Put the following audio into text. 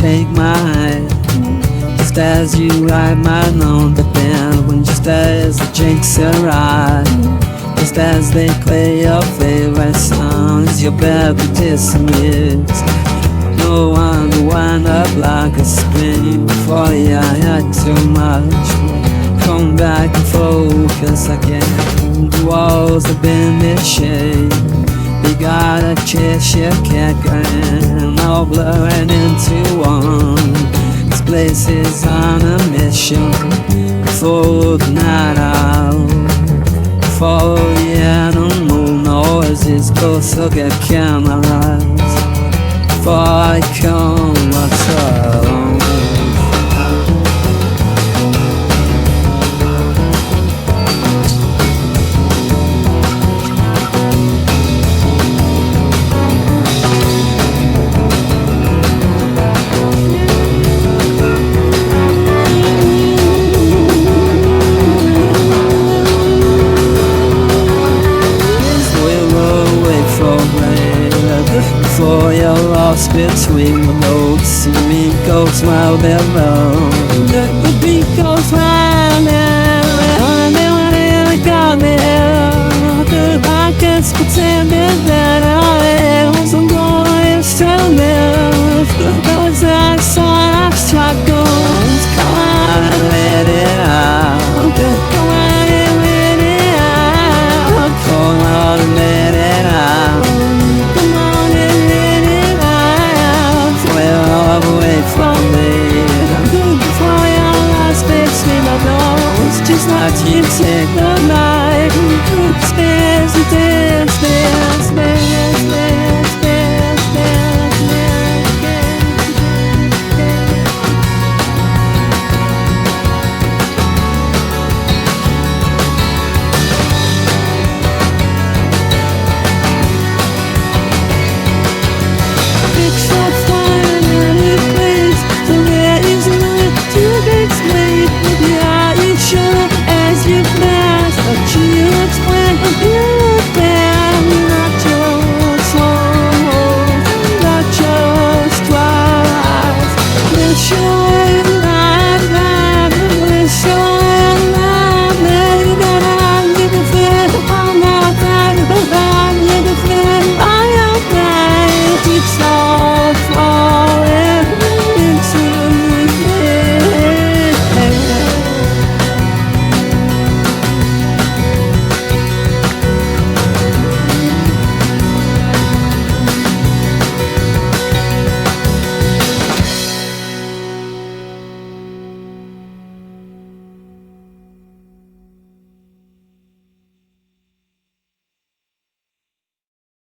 take my hand, just as you ride mine on the band. When just as the Jigsaw ride, just as they play your favorite songs, you're badly dismissed. No one to wind up like a spring. Before you had too much. Come back and focus again. The walls have been misshaped. You gotta kiss your cat grand, all blurring into one. This place is on a mission before the night out. Before the animal noises close, look at cameras. Before I come, what's wrong? Before you're lost between the notes, and me goes while they're low. The beat goes round and round, and when I got there, I guess pretending that I wasn't going to live. Those I saw struggles, come on and let it out. Come on and let it out. Come on and let it out. Just like you take the light, stairs and